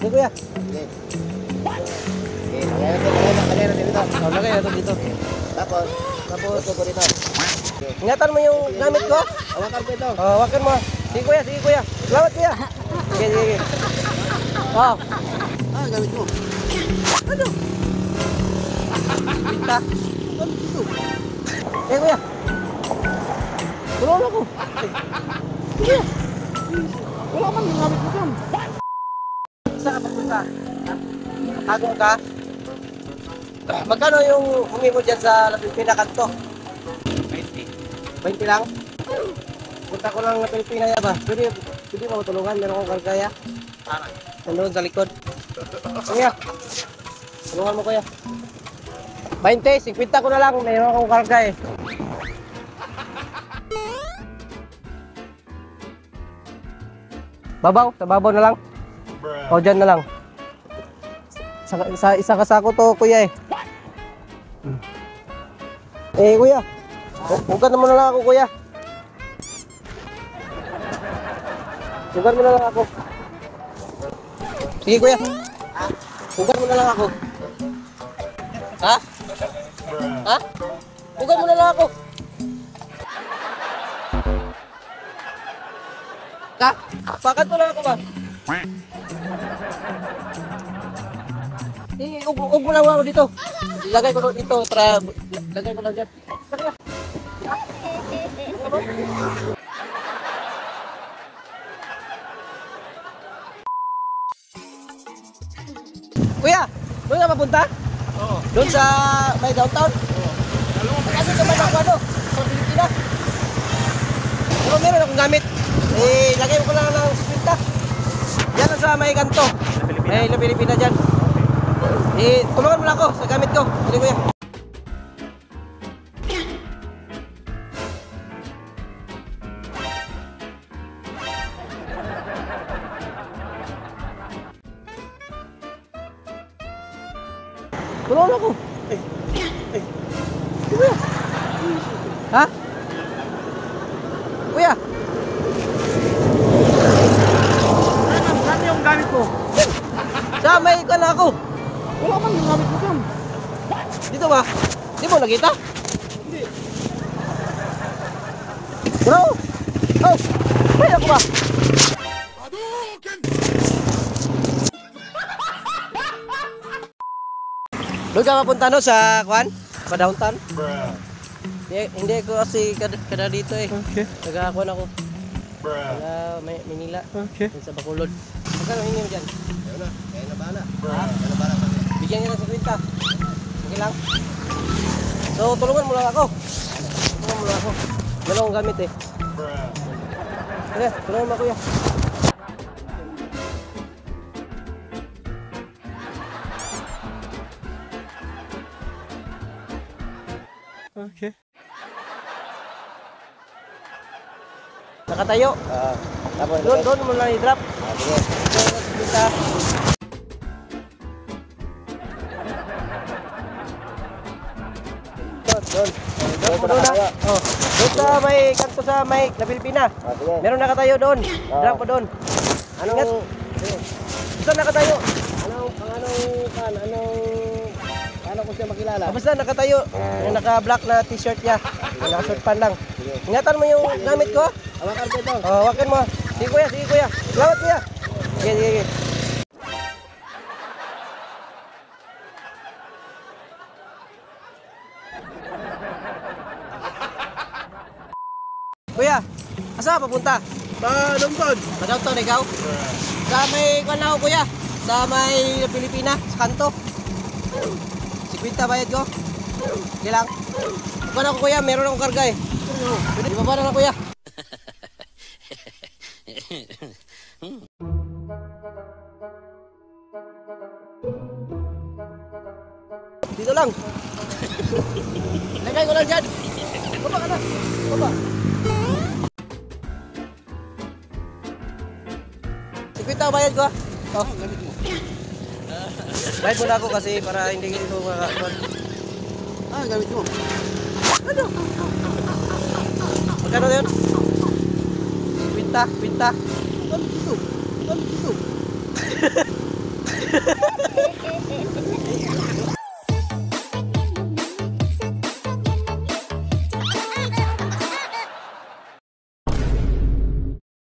Sige kuya. Sige. Okay, lagay natin dito. Lagay ito dito. Tapos ito po dito. Okay. Ingatan mo yung gamit ko. Hawakan ko ito. Hawakan mo. Sige kuya, sige kuya. Salamat kuya. Sige, sige. Oh. Gamit mo. Ano? Pinta. Ano dito? Eh kuya. Tulungan ako. Kuya. Wala kang gamit mo dyan. Saan ka papunta? Agong ka? Magkano yung humingi mo dyan sa pinakanto? 20. 20 lang? Punta ko lang na Pilipina ya ba? Pwede ba matulungan? Meron kong kargaya? Para. Nandun sa likod. Kuya. Tulungan mo kuya. 20, 50 ko na lang. Meron akong karga eh. Babaw? Sa babaw na lang? O dyan na lang. Sa isang kasako to kuya eh. Eh kuya. Huwag mo na lang ako kuya. Huwag mo na lang ako. Sige kuya. Huwag mo na lang ako. Ha? Ha? Huwag mo na lang ako. Ka? Bakit mo lang ako ba? Huwag mo lang ako dito. Lagay ko dito para lagay ko lang dyan. Kuya, doon na mapunta? Oo. Doon sa may downtown? Oo. Kasi naman ako ano, sa Pilipinas. Pero meron akong gamit. Eh, lagay ko lang ng 50. Yan sa may kanto. May La Pilipina dyan. Eh, tulungan mo lang ako sa gamit ko. Sige kuya. Tulungan ako. Kuya. Ha? Kuya. Saan yung gamit mo? Sa may ka na ako. Wala kang gamit mo dyan. Dito ba? Di mo nakita? Hindi. Bro! Oh! May ako ba? Doon ka mapunta no sa Kwan? Pa downtown? Hindi ko kasi kada dito eh. Okay. Nag-akuan ako. Taga Manila. Okay. Sa Bacolod. Magkano hingi mo dyan? Kaya na bahala. Ha? Kaya na bahala. Bigyan nyo ng 50. Okay lang? So, tulungan mo lang ako. Tulungan mo lang ako. Wala akong gamit eh. Sige, tulungan mo kuya. Okay. Nakatayo. Tapos Doon mo lang i-drop. sige. Kita. Doon. Doon mo doon na. Oh. Doon sa may kanto sa may La Pilipina. Sige. Meron nakatayo doon. Drop mo doon. Anong Saan nakatayo? Paano ko siya makilala? Basta nakatayo. Yung naka-black na t-shirt niya. Naka-short pan lang. Ingatan mo yung gamit ko. Hawakan ko ito. Oh, hawakan mo. Sige kuya, sige kuya. Salamat kuya. Sige, sige, sige. Kuya, asa ka papunta? Downtown. Sa downtown ikaw? Sa may kanaw kuya. Sa may Pilipina, sa kanto. 50 bayad ko. Sige lang. Huwag na ko kuya, meron akong karga eh. Di ba na kuya? Dito lang. Lagay ko lang dyan. Baba ka na. Baba. 50 bayad ko. Oh. Bayad mo na ako kasi para hindi ito makakakuan. Gamit mo. Ano? Magkano yun? Pinta, pinta.